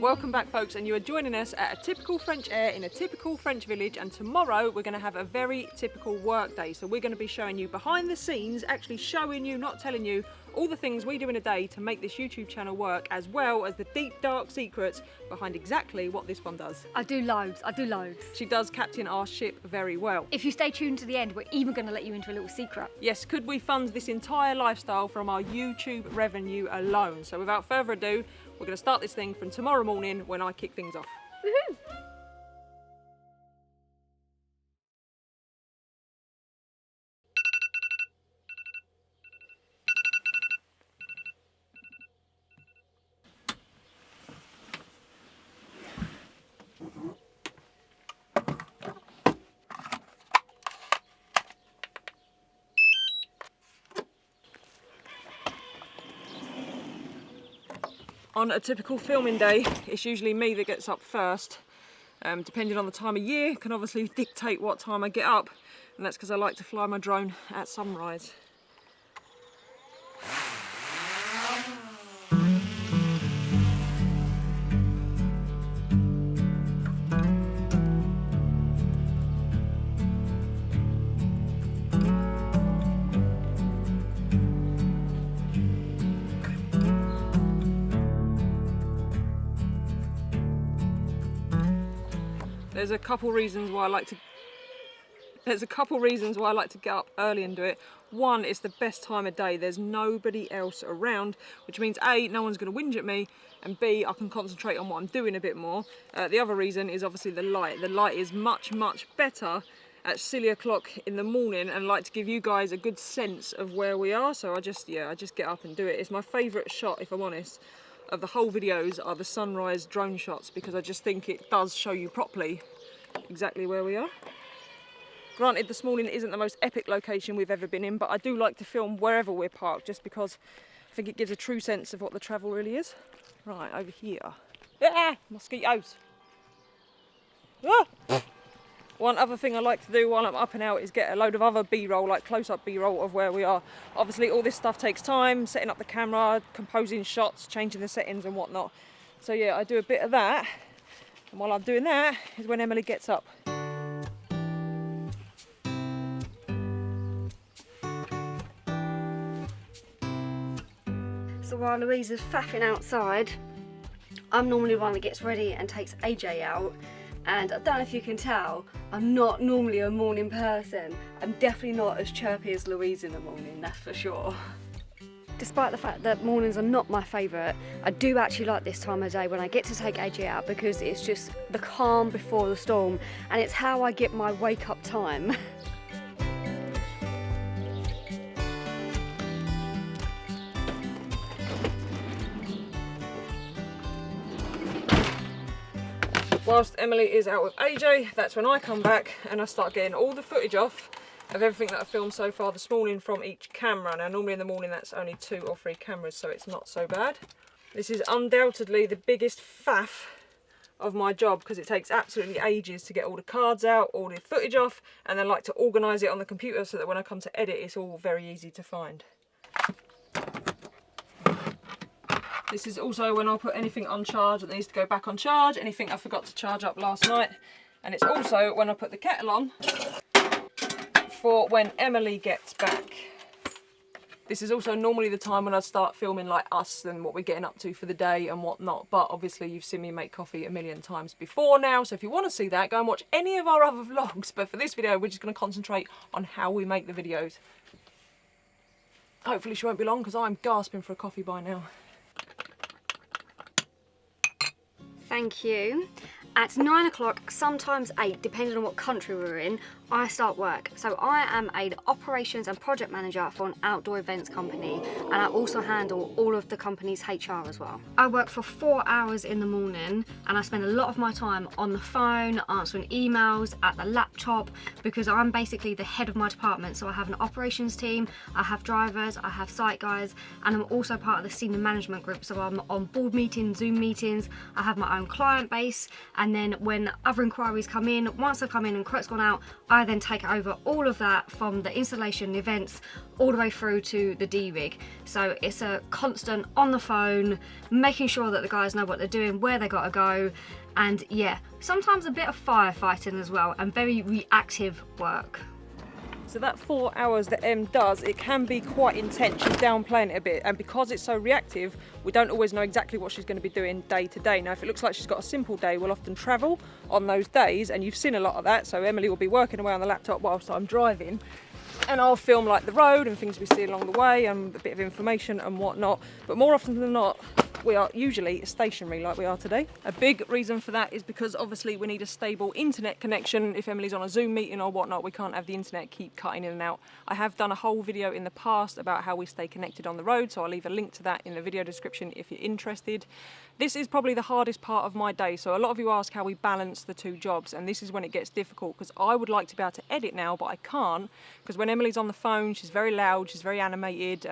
Welcome back, folks, and you are joining us at a typical French air in a typical French village, and tomorrow we're going to have a very typical work day. So we're going to be showing you behind the scenes, actually showing you, not telling you, all the things we do in a day to make this YouTube channel work, as well as the deep dark secrets behind exactly what this one does. I do loads. She does captain our ship very well. If you stay tuned to the end, we're even going to let you into a little secret. Yes, could we fund this entire lifestyle from our YouTube revenue alone? So without further ado, we're going to start this thing from tomorrow morning when I kick things off. Woohoo! On a typical filming day, it's usually me that gets up first. Depending on the time of year, can obviously dictate what time I get up, and that's because I like to fly my drone at sunrise. There's a couple reasons why I like to get up early and do it. One, it's the best time of day. There's nobody else around, which means A, no one's going to whinge at me, and B, I can concentrate on what I'm doing a bit more. The other reason is obviously the light. The light is much better at silly o'clock in the morning, and I like to give you guys a good sense of where we are. So I just get up and do it. It's my favourite shot, if I'm honest, of the whole videos are the sunrise drone shots, because I just think it does show you properly exactly where we are. Granted, this morning isn't the most epic location we've ever been in, but I do like to film wherever we're parked, just because I think it gives a true sense of what the travel really is. Right, over here. Ah, mosquitoes. Ah! One other thing I like to do while I'm up and out is get a load of other B-roll, like close-up B-roll of where we are. Obviously all this stuff takes time, setting up the camera, composing shots, changing the settings and whatnot. So yeah, I do a bit of that, and while I'm doing that is when Emily gets up. So while Louise is faffing outside, I'm normally the one that gets ready and takes AJ out. And I don't know if you can tell, I'm not normally a morning person. I'm definitely not as chirpy as Louise in the morning, that's for sure. Despite the fact that mornings are not my favourite, I do actually like this time of day when I get to take AJ out, because it's just the calm before the storm, and it's how I get my wake up time. Whilst Emily is out with AJ, that's when I come back and I start getting all the footage off of everything that I've filmed so far this morning from each camera. Now normally in the morning that's only 2 or 3 cameras, so it's not so bad. This is undoubtedly the biggest faff of my job, because it takes absolutely ages to get all the cards out, all the footage off, and then like to organise it on the computer so that when I come to edit it's all very easy to find. This is also when I'll put anything on charge that needs to go back on charge, anything I forgot to charge up last night. And it's also when I put the kettle on for when Emily gets back. This is also normally the time when I start filming like us and what we're getting up to for the day and whatnot. But obviously you've seen me make coffee a million times before now. So if you want to see that, go and watch any of our other vlogs. But for this video, we're just going to concentrate on how we make the videos. Hopefully she won't be long, because I'm gasping for a coffee by now. Thank you. At 9 o'clock, sometimes 8, depending on what country we're in, I start work. So I am an operations and project manager for an outdoor events company, and I also handle all of the company's HR as well. I work for 4 hours in the morning, and I spend a lot of my time on the phone, answering emails, at the laptop, because I'm basically the head of my department. So I have an operations team, I have drivers, I have site guys, and I'm also part of the senior management group. So I'm on board meetings, Zoom meetings, I have my own client base, and then when other inquiries come in, once they've come in and quotes gone out, I I then take over all of that from the installation, the events, all the way through to the D-rig. So it's a constant on the phone, making sure that the guys know what they're doing, where they gotta go, and yeah, sometimes a bit of firefighting as well, and very reactive work. So that 4 hours that Em does, it can be quite intense. She's downplaying it a bit, and because it's so reactive, we don't always know exactly what she's going to be doing day to day. Now, if it looks like she's got a simple day, we'll often travel on those days, and you've seen a lot of that. So Emily will be working away on the laptop whilst I'm driving, and I'll film like the road and things we see along the way and a bit of information and whatnot. But more often than not, we are usually stationary like we are today. A big reason for that is because obviously we need a stable internet connection. If Emily's on a Zoom meeting or whatnot, we can't have the internet keep cutting in and out. I have done a whole video in the past about how we stay connected on the road, so I'll leave a link to that in the video description if you're interested. This is probably the hardest part of my day. So a lot of you ask how we balance the two jobs, and this is when it gets difficult, because I would like to be able to edit now, but I can't, because when Emily's on the phone, she's very loud, she's very animated.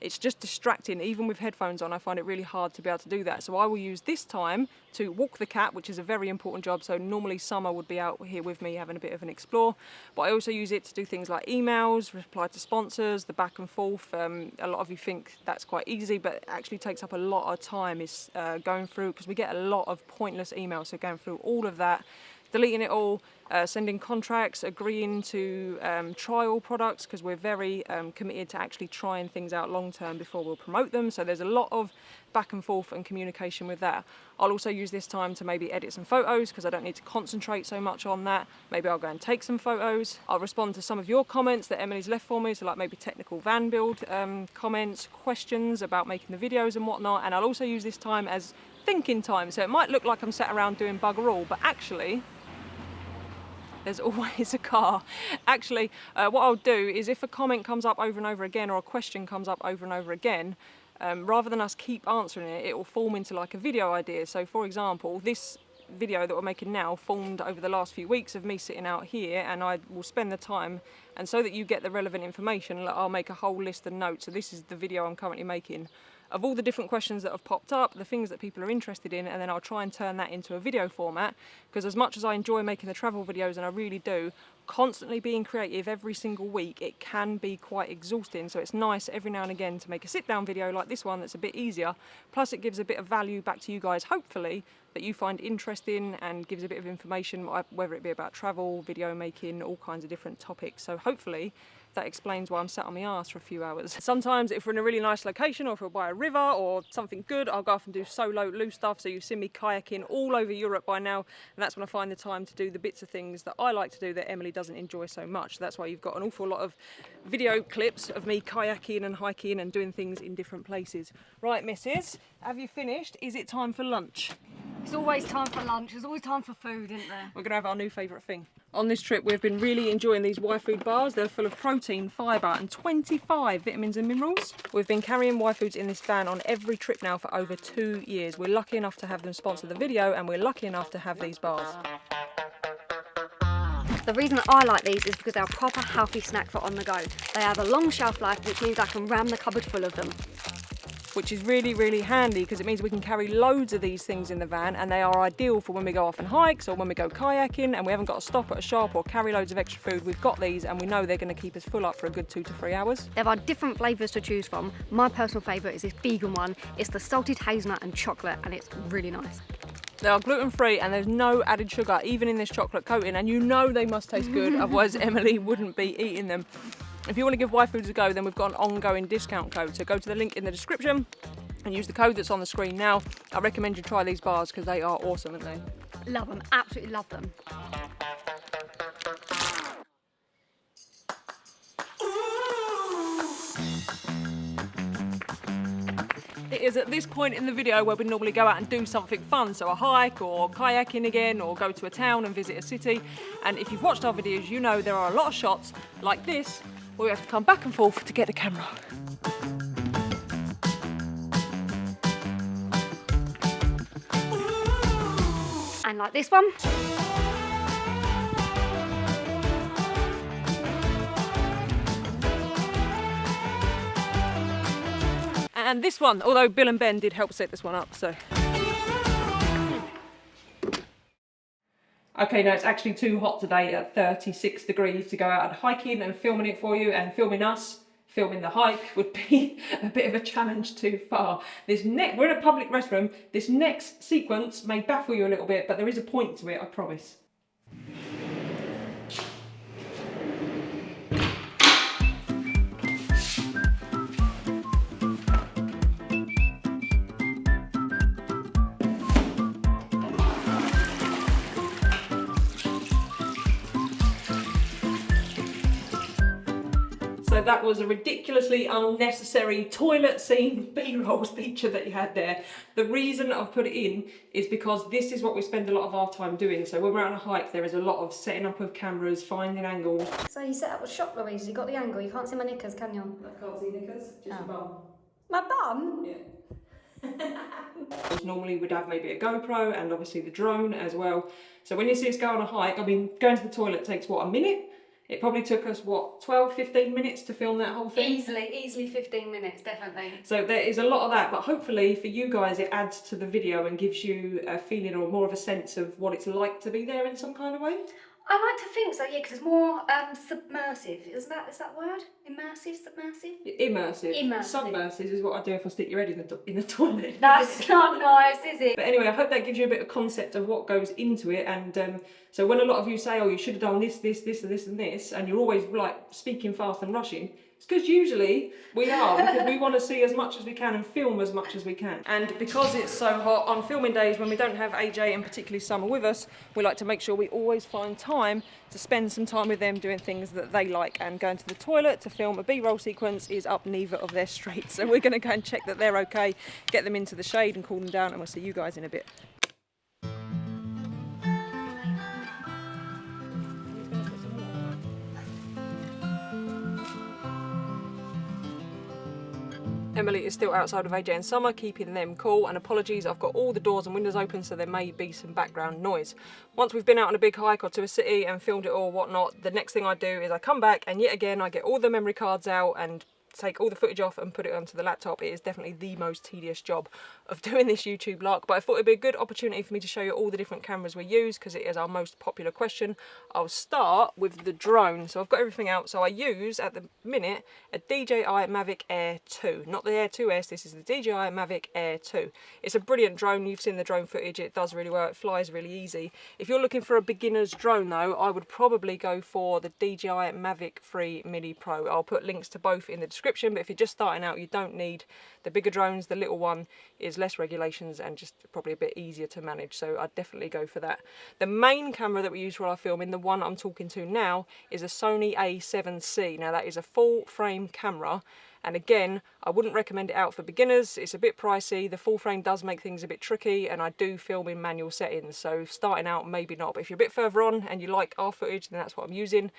It's just distracting. Even with headphones on, I find it really hard to be able to do that. So I will use this time to walk the cat, which is a very important job. So normally Summer would be out here with me having a bit of an explore, but I also use it to do things like emails, reply to sponsors, the back and forth. A lot of you think that's quite easy, but it actually takes up a lot of time is going through, because we get a lot of pointless emails. So going through all of that, deleting it all, sending contracts, agreeing to trial products, because we're very committed to actually trying things out long term before we'll promote them. So there's a lot of back and forth and communication with that. I'll also use this time to maybe edit some photos, because I don't need to concentrate so much on that. Maybe I'll go and take some photos. I'll respond to some of your comments that Emily's left for me, so like maybe technical van build comments, questions about making the videos and whatnot. And I'll also use this time as thinking time. So it might look like I'm sat around doing bugger all, but actually there's always a car. Actually, what I'll do is if a comment comes up over and over again, or a question comes up over and over again, rather than us keep answering it, it will form into like a video idea. So for example, this video that we're making now formed over the last few weeks of me sitting out here, and I will spend the time, and so that you get the relevant information, I'll make a whole list of notes. So this is the video I'm currently making of all the different questions that have popped up, the things that people are interested in, and then I'll try and turn that into a video format, because as much as I enjoy making the travel videos, and I really do, constantly being creative every single week, it can be quite exhausting. So it's nice every now and again to make a sit-down video like this one that's a bit easier, plus it gives a bit of value back to you guys, hopefully, that you find interesting, and gives a bit of information, whether it be about travel, video making, all kinds of different topics. So hopefully that explains why I'm sat on my arse for a few hours. Sometimes if we're in a really nice location, or if we're by a river or something good, I'll go off and do solo loose stuff. So you've seen me kayaking all over Europe by now, and that's when I find the time to do the bits of things that I like to do that Emily doesn't enjoy so much. So that's why you've got an awful lot of video clips of me kayaking and hiking and doing things in different places. Right, missus, have you finished? Is it time for lunch? It's always time for lunch. There's always time for food, isn't there? We're gonna have our new favourite thing. On this trip, we've been really enjoying these Y-Food bars. They're full of protein, fibre and 25 vitamins and minerals. We've been carrying Y-Foods in this van on every trip now for over 2 years. We're lucky enough to have them sponsor the video, and we're lucky enough to have these bars. The reason that I like these is because they're a proper healthy snack for on the go. They have a long shelf life, which means I can ram the cupboard full of them. Which is really, really handy, because it means we can carry loads of these things in the van, and they are ideal for when we go off on hikes or when we go kayaking and we haven't got to stop at a shop or carry loads of extra food. We've got these, and we know they're going to keep us full up for a good 2 to 3 hours. There are different flavours to choose from. My personal favourite is this vegan one. It's the salted hazelnut and chocolate, and it's really nice. They are gluten-free, and there's no added sugar even in this chocolate coating, and you know they must taste good, otherwise Emily wouldn't be eating them. If you want to give Y-Foods a go, then we've got an ongoing discount code, so go to the link in the description and use the code that's on the screen now. I recommend you try these bars because they are awesome, aren't they? Love them, absolutely love them. It is at this point in the video where we normally go out and do something fun, so a hike or kayaking again, or go to a town and visit a city. And if you've watched our videos, you know there are a lot of shots like this where we have to come back and forth to get the camera. And like this one. And this one, although Bill and Ben did help set this one up, so. Okay, no, it's actually too hot today at 36 degrees to go out and hiking, and filming it for you and filming us. Filming the hike would be a bit of a challenge too far. We're in a public restroom. This next sequence may baffle you a little bit, but there is a point to it, I promise. So that was a ridiculously unnecessary toilet scene B-roll feature that you had there. The reason I've put it in is because this is what we spend a lot of our time doing. So when we're on a hike, there is a lot of setting up of cameras, finding angles. So you set up a shot, Louise. You got the angle. You can't see my knickers, can you? I can't see knickers, just your bum. My bum? Yeah. Normally we'd have maybe a GoPro and obviously the drone as well. So when you see us go on a hike, I mean, going to the toilet takes what, a minute? It probably took us, what, 12, 15 minutes to film that whole thing? Easily 15 minutes, definitely. So there is a lot of that, but hopefully for you guys it adds to the video and gives you a feeling or more of a sense of what it's like to be there in some kind of way. I like to think so, yeah, because it's more submersive. Is that word? Immersive, submersive? Immersive. Submersive is what I do if I stick your head in the toilet. That's not nice, is it? But anyway, I hope that gives you a bit of concept of what goes into it. And so when a lot of you say, oh, you should have done this, and this, and you're always like speaking fast and rushing, it's because usually we are, because we want to see as much as we can and film as much as we can. And because it's so hot, on filming days when we don't have AJ and particularly Summer with us, we like to make sure we always find time to spend some time with them doing things that they like, and going to the toilet to film a B-roll sequence is up neither of their streets. So we're going to go and check that they're okay, get them into the shade and cool them down, and we'll see you guys in a bit. Emily is still outside with AJ and Summer, keeping them cool, and apologies, I've got all the doors and windows open so there may be some background noise. Once we've been out on a big hike or to a city and filmed it all, whatnot, the next thing I do is I come back and yet again I get all the memory cards out and take all the footage off and put it onto the laptop. It is definitely the most tedious job of doing this YouTube lark, but I thought it'd be a good opportunity for me to show you all the different cameras we use because it is our most popular question. I'll start with the drone. So I've got everything out. So I use at the minute a DJI Mavic Air 2, not the Air 2S, this is the DJI Mavic Air 2. It's a brilliant drone. You've seen the drone footage, it does really well, it flies really easy. If you're looking for a beginner's drone though, I would probably go for the DJI Mavic 3 Mini Pro. I'll put links to both in the description, but if you're just starting out, you don't need the bigger drones. The little one is less regulations and just probably a bit easier to manage, so I'd definitely go for that. The main camera that we use for our filming, the one I'm talking to now, is a Sony A7C. Now that is a full frame camera, and again, I wouldn't recommend it out for beginners. It's a bit pricey. The full frame does make things a bit tricky, and I do film in manual settings, so starting out maybe not. But if you're a bit further on and you like our footage, then that's what I'm using.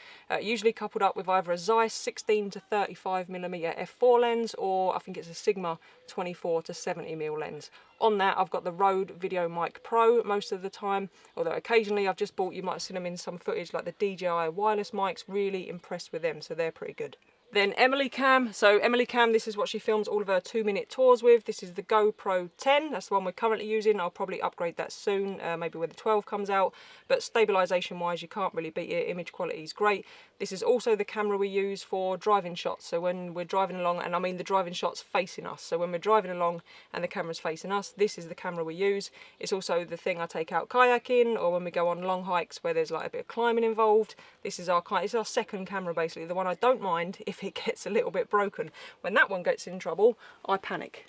Usually coupled up with either a Zeiss 16 to 35mm f4 lens, or I think it's a Sigma 24 to 70mm lens. On that, I've got the Rode Video Mic Pro most of the time, although occasionally I've just bought, you might have seen them in some footage, like the DJI wireless mics. Really impressed with them, so they're pretty good. Then Emily Cam. So Emily Cam, this is what she films all of her 2-minute tours with. This is the GoPro 10. That's the one we're currently using. I'll probably upgrade that soon, maybe when the 12 comes out. But stabilisation wise, you can't really beat it. Image quality is great. This is also the camera we use for driving shots. So when we're driving along, and I mean the driving shots facing us. So when we're driving along and the camera's facing us, this is the camera we use. It's also the thing I take out kayaking, or when we go on long hikes where there's like a bit of climbing involved. This is our second camera basically, the one I don't mind if it gets a little bit broken. When that one gets in trouble, I panic.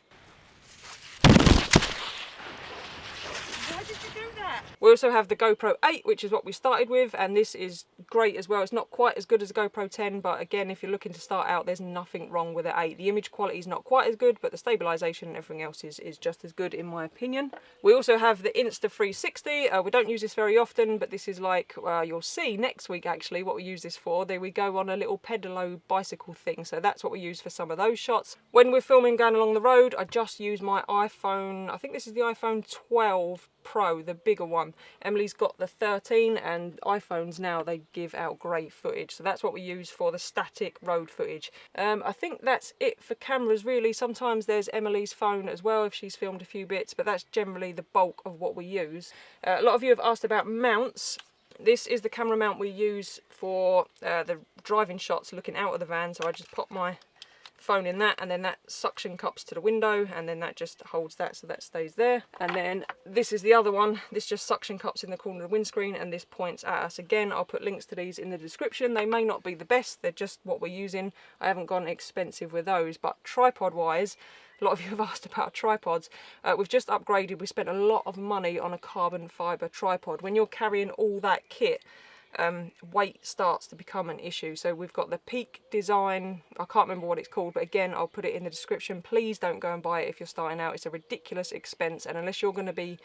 Why did you do that? We also have the GoPro 8, which is what we started with, and this is great as well. It's not quite as good as the GoPro 10, but again, if you're looking to start out, there's nothing wrong with the 8. The image quality is not quite as good, but the stabilisation and everything else is just as good in my opinion. We also have the Insta360. We don't use this very often, but this is like, you'll see next week actually what we use this for. There we go on a little pedalo bicycle thing, so that's what we use for some of those shots. When we're filming going along the road, I just use my iPhone, I think this is the iPhone 12 Pro, the bigger one. Emily's got the 13, and iPhones now, they give out great footage, so that's what we use for the static road footage. I think that's it for cameras really. Sometimes there's Emily's phone as well if she's filmed a few bits, but that's generally the bulk of what we use. A lot of you have asked about mounts. This is the camera mount we use for the driving shots looking out of the van. So I just pop my phone in that, and then that suction cups to the window, and then that just holds that, so that stays there. And then this is the other one. This just suction cups in the corner of the windscreen, and this points at us. Again, I'll put links to these in the description. They may not be the best, they're just what we're using. I haven't gone expensive with those, but tripod wise, a lot of you have asked about tripods. We've just upgraded. We spent a lot of money on a carbon fibre tripod. When you're carrying all that kit, weight starts to become an issue. So we've got the Peak design, I can't remember what it's called, but again, I'll put it in the description. Please don't go and buy it if you're starting out. It's a ridiculous expense, and unless you're going to be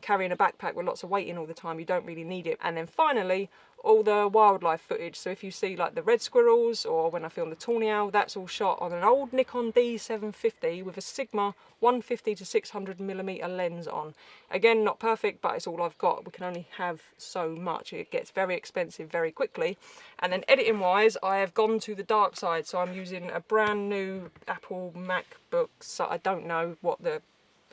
carrying a backpack with lots of weight in all the time, you don't really need it. And then finally, all the wildlife footage. So if you see like the red squirrels, or when I film the tawny owl, that's all shot on an old Nikon D750 with a Sigma 150 to 600mm lens on. Again, not perfect, but it's all I've got. We can only have so much. It gets very expensive very quickly. And then editing wise, I have gone to the dark side. So I'm using a brand new Apple MacBook. So I don't know what the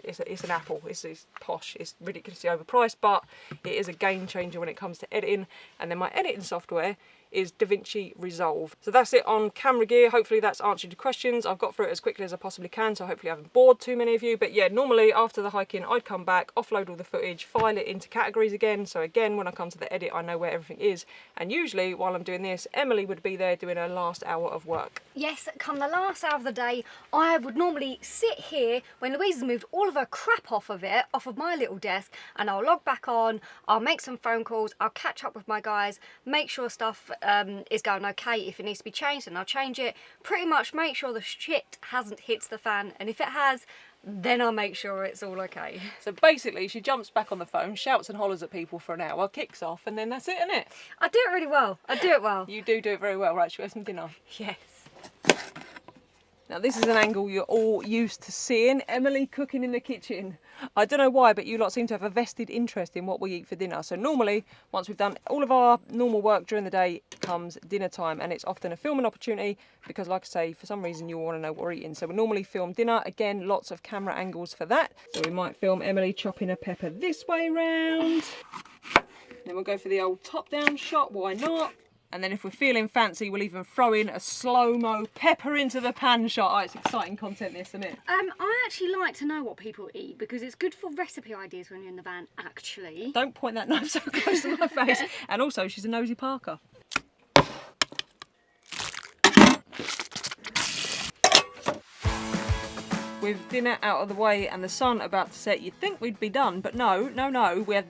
it's an Apple, it's posh, it's ridiculously overpriced, but it is a game changer when it comes to editing. And then my editing software is DaVinci Resolve. So that's it on camera gear. Hopefully that's answered your questions. I've got through it as quickly as I possibly can, so hopefully I haven't bored too many of you. But yeah, normally after the hiking, I'd come back, offload all the footage, file it into categories again. So again, when I come to the edit, I know where everything is. And usually while I'm doing this, Emily would be there doing her last hour of work. Yes, come the last hour of the day, I would normally sit here when Louise has moved all of her crap off of my little desk, and I'll log back on, I'll make some phone calls, I'll catch up with my guys, make sure stuff is going okay. If it needs to be changed, then I'll change it. Pretty much make sure the shit hasn't hit the fan, and if it has, then I'll make sure it's all okay. So basically, she jumps back on the phone, shouts and hollers at people for an hour, kicks off, and then that's it, isn't it? I do it really well. I do it well. You do it very well. Right, should we have some dinner? Yes. Now this is an angle you're all used to seeing. Emily cooking in the kitchen. I don't know why, but you lot seem to have a vested interest in what we eat for dinner. So normally, once we've done all of our normal work during the day, comes dinner time, and it's often a filming opportunity because, like I say, for some reason you all want to know what we're eating. So we normally film dinner. Again, lots of camera angles for that. So we might film Emily chopping a pepper this way round. Then we'll go for the old top-down shot. Why not? And then if we're feeling fancy, we'll even throw in a slow-mo pepper into the pan shot. Oh, it's exciting content, this, isn't it? I actually like to know what people eat because it's good for recipe ideas when you're in the van, actually. Don't point that knife so close to my face. And also, she's a nosy Parker. With dinner out of the way and the sun about to set, you'd think we'd be done, but no. We have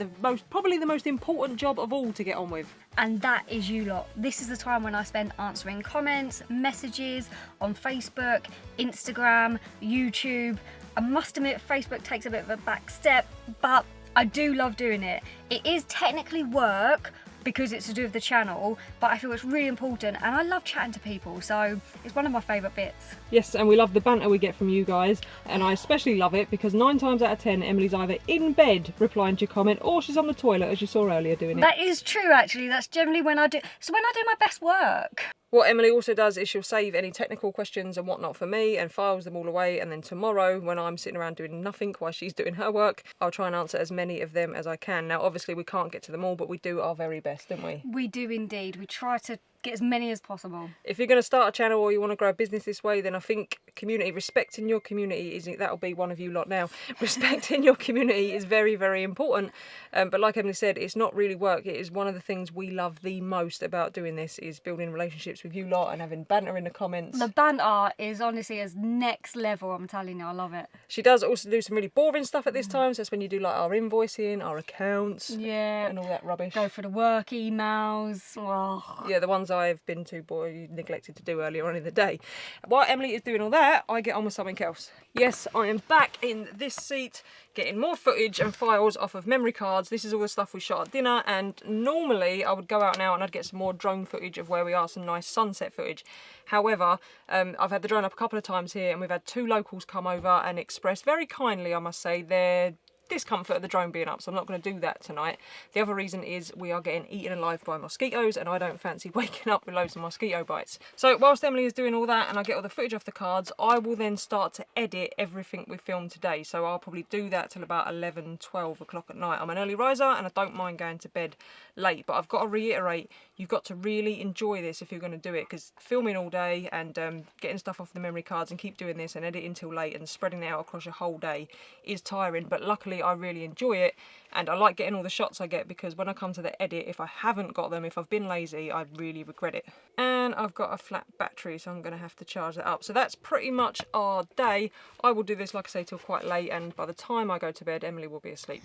probably the most important job of all to get on with. And that is you lot. This is the time when I spend answering comments, messages on Facebook, Instagram, YouTube. I must admit, Facebook takes a bit of a back step, but I do love doing it. It is technically work because it's to do with the channel, but I feel it's really important, and I love chatting to people, so it's one of my favourite bits. Yes, and we love the banter we get from you guys, and I especially love it because 9 times out of 10 Emily's either in bed replying to your comment, or she's on the toilet, as you saw earlier, doing it. That is true, actually. That's generally when I do my best work. What Emily also does is she'll save any technical questions and whatnot for me and files them all away, and then tomorrow when I'm sitting around doing nothing while she's doing her work, I'll try and answer as many of them as I can. Now obviously we can't get to them all, but we do our very best, don't we? We do indeed. We try to get as many as possible. If you're going to start a channel or you want to grow a business this way, then I think respecting your community that'll be one of you lot now. Respecting your community is very, very important. But like Emily said, it's not really work. It is one of the things we love the most about doing this, is building relationships with you lot and having banter in the comments. The banter is honestly as next level, I'm telling you, I love it. She does also do some really boring stuff at this time, so that's when you do like our invoicing, our accounts, and all that rubbish. Go for the work emails. Oh. Yeah, the ones I've been too neglected to do earlier on in the day. While Emily is doing all that, I get on with something else. Yes, I am back in this seat, getting more footage and files off of memory cards. This is all the stuff we shot at dinner, and normally I would go out now and I'd get some more drone footage of where we are, some nice sunset footage. However, I've had the drone up a couple of times here, and we've had 2 locals come over and express very kindly, I must say, their discomfort of the drone being up, so I'm not going to do that tonight. The other reason is we are getting eaten alive by mosquitoes, and I don't fancy waking up with loads of mosquito bites. So whilst Emily is doing all that and I get all the footage off the cards, I will then start to edit everything we filmed today. So I'll probably do that till about 11, 12 o'clock at night. I'm an early riser and I don't mind going to bed late, but I've got to reiterate, you've got to really enjoy this if you're going to do it, because filming all day and getting stuff off the memory cards and keep doing this and editing till late and spreading it out across your whole day is tiring. But luckily I really enjoy it, and I like getting all the shots I get, because when I come to the edit, if I haven't got them, if I've been lazy, I really regret it. And I've got a flat battery, so I'm going to have to charge that up. So that's pretty much our day. I will do this, like I say, till quite late, and by the time I go to bed, Emily will be asleep.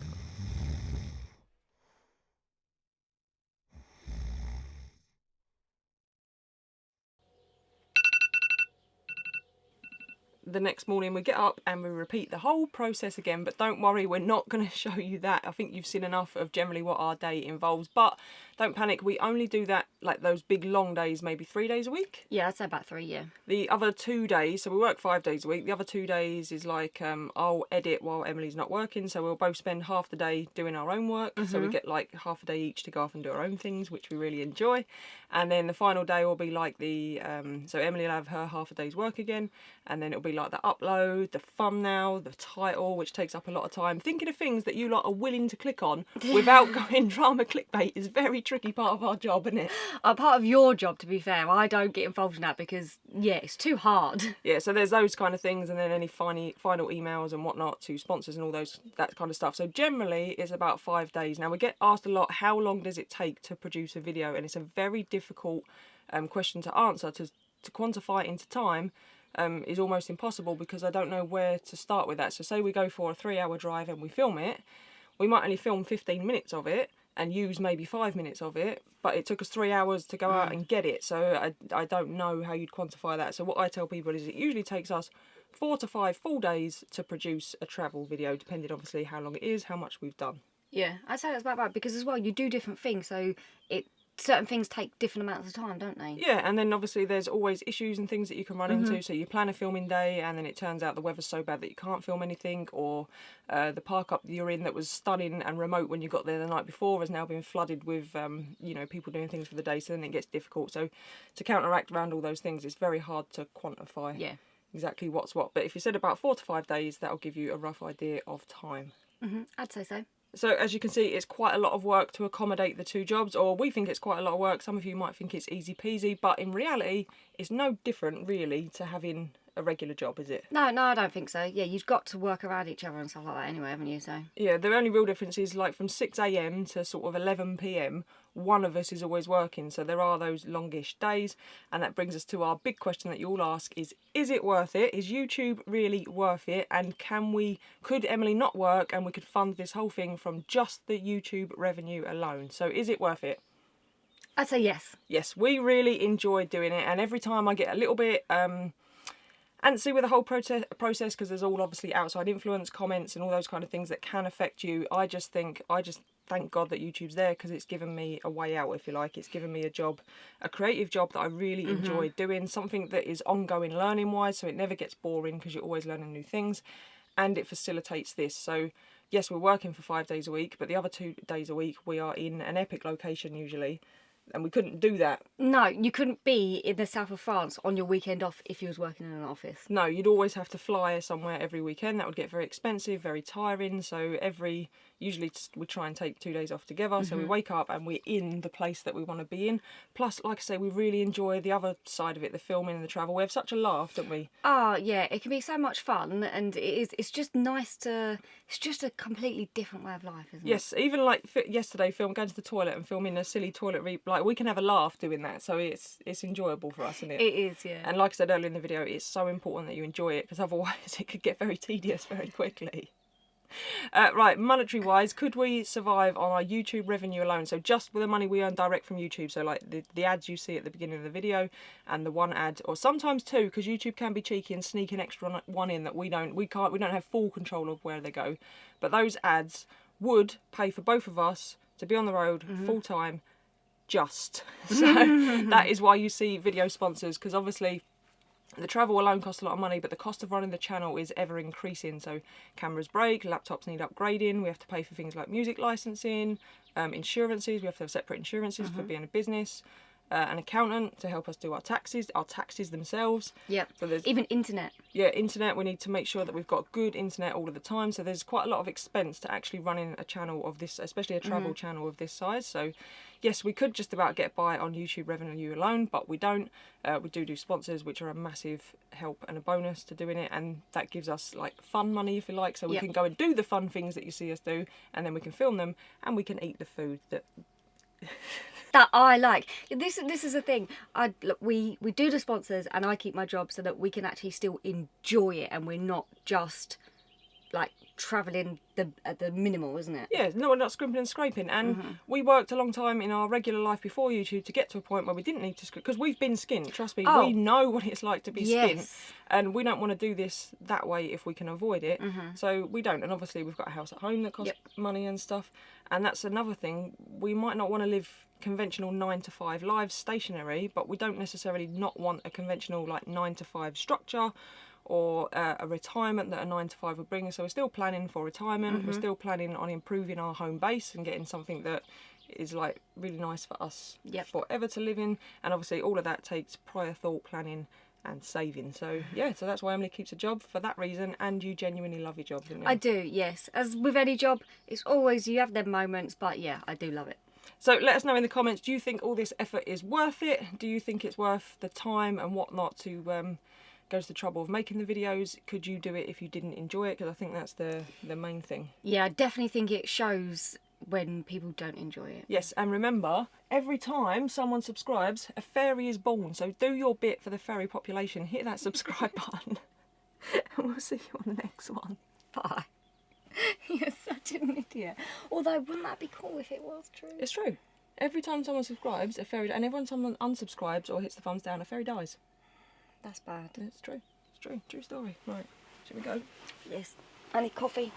The next morning we get up and we repeat the whole process again, but don't worry, we're not going to show you that. I think you've seen enough of generally what our day involves, but don't panic, we only do that, like those big long days, maybe 3 days a week. Yeah, I'd say about 3, yeah. The other 2 days, so we work 5 days a week, the other 2 days is like I'll edit while Emily's not working, so we'll both spend half the day doing our own work. So we get like half a day each to go off and do our own things, which we really enjoy. And then the final day will be like the so Emily will have her half a day's work again, and then it'll be like the upload, the thumbnail, the title, which takes up a lot of time. Thinking of things that you lot are willing to click on without going drama clickbait is a very tricky part of our job, isn't it? A part of your job, to be fair. I don't get involved in that because, yeah, it's too hard. Yeah, so there's those kind of things, and then any final emails and whatnot to sponsors and all that kind of stuff. So generally it's about 5 days. Now we get asked a lot, how long does it take to produce a video? And it's a very difficult question to answer. To quantify it into time is almost impossible, because I don't know where to start with that. So say we go for a 3-hour drive and we film it, we might only film 15 minutes of it and use maybe 5 minutes of it, but it took us 3 hours to go out and get it. So I don't know how you'd quantify that. So what I tell people is it usually takes us 4 to 5 full days to produce a travel video, depending obviously how long it is, how much we've done. Yeah, I'd say that's about right, because as well, you do different things, so certain things take different amounts of time, don't they? Yeah, and then obviously there's always issues and things that you can run into. So you plan a filming day and then it turns out the weather's so bad that you can't film anything, or the park up you're in that was stunning and remote when you got there the night before has now been flooded with you know, people doing things for the day, so then it gets difficult. So to counteract around all those things, it's very hard to quantify exactly what's what. But if you said about 4 to 5 days, that'll give you a rough idea of time. I'd say so. So as you can see, it's quite a lot of work to accommodate the 2 jobs, or we think it's quite a lot of work. Some of you might think it's easy peasy, but in reality, it's no different really to having a regular job, is it? No, I don't think so. Yeah, you've got to work around each other and stuff like that anyway, haven't you? So yeah, the only real difference is like from 6 AM to sort of 11 PM, one of us is always working. So there are those longish days, and that brings us to our big question that you all ask is it worth it? Is YouTube really worth it? And could Emily not work and we could fund this whole thing from just the YouTube revenue alone? So is it worth it? I'd say yes. Yes, we really enjoy doing it, and every time I get a little bit antsy with the whole process, because there's all obviously outside influence, comments and all those kind of things that can affect you, I just thank God that YouTube's there, because it's given me a way out, if you like. It's given me a job, a creative job that I really enjoy doing, something that is ongoing learning wise, so it never gets boring because you're always learning new things, and it facilitates this. So yes, we're working for 5 days a week, but the other 2 days a week we are in an epic location usually, and we couldn't do that. No, you couldn't be in the south of France on your weekend off if you was working in an office. No, you'd always have to fly somewhere every weekend. That would get very expensive, very tiring. So usually we try and take 2 days off together. So we wake up and we're in the place that we want to be in. Plus, like I say, we really enjoy the other side of it, the filming and the travel. We have such a laugh, don't we? Oh, yeah, it can be so much fun, and it's just nice it's just a completely different way of life, isn't it? Yes, even like yesterday, going to the toilet and filming a silly toilet like we can have a laugh doing that. So it's enjoyable for us, isn't it? It is, yeah. And like I said earlier in the video, it's so important that you enjoy it, because otherwise it could get very tedious very quickly. Right, monetary wise, could we survive on our YouTube revenue alone? So just with the money we earn direct from YouTube, so like the ads you see at the beginning of the video and the one ad, or sometimes 2, because YouTube can be cheeky and sneak an extra one in that we don't have full control of where they go. But those ads would pay for both of us to be on the road full time. So that is why you see video sponsors, because obviously The travel alone costs a lot of money, but the cost of running the channel is ever increasing. So cameras break, laptops need upgrading, we have to pay for things like music licensing, insurances, we have to have separate insurances for being a business, an accountant to help us do our taxes themselves. Yeah. So there's even internet. Yeah, internet, we need to make sure that we've got good internet all of the time. So there's quite a lot of expense to actually running a channel of this, especially a travel channel of this size. So yes, we could just about get by on YouTube revenue alone, but we don't. We do sponsors, which are a massive help and a bonus to doing it. And that gives us like fun money, if you like. So we can go and do the fun things that you see us do, and then we can film them and we can eat the food that... that I like. This is the thing. Look, we do the sponsors, and I keep my job so that we can actually still enjoy it, and we're not just like travelling at the minimal, isn't it? Yeah, no, we're not scrimping and scraping. And we worked a long time in our regular life before YouTube to get to a point where we didn't need to scrimp, because we've been skint. Trust me, we know what it's like to be skint, and we don't want to do this that way if we can avoid it. So we don't. And obviously we've got a house at home that costs money and stuff, and that's another thing. We might not want to live conventional 9-to-5 lives stationary, but we don't necessarily not want a conventional like 9-to-5 structure or a retirement that a 9-to-5 would bring. So we're still planning for retirement. We're still planning on improving our home base and getting something that is like really nice for us forever to live in. And obviously all of that takes prior thought, planning and saving. So yeah, so that's why Emily keeps a job, for that reason. And you genuinely love your job, don't you? I do, yes. As with any job, it's always, you have them moments, but yeah, I do love it. So let us know in the comments, do you think all this effort is worth it? Do you think it's worth the time and whatnot to go to the trouble of making the videos? Could you do it if you didn't enjoy it? Because I think that's the main thing. Yeah, I definitely think it shows when people don't enjoy it. Yes, and remember, every time someone subscribes, a fairy is born. So do your bit for the fairy population. Hit that subscribe button. And we'll see you on the next one. Bye. You're such an idiot. Although, wouldn't that be cool if it was true? It's true. Every time someone subscribes, a fairy... And every time someone unsubscribes or hits the thumbs down, a fairy dies. That's bad. It's true. It's true. True story. Right. Should we go? Yes. I need coffee.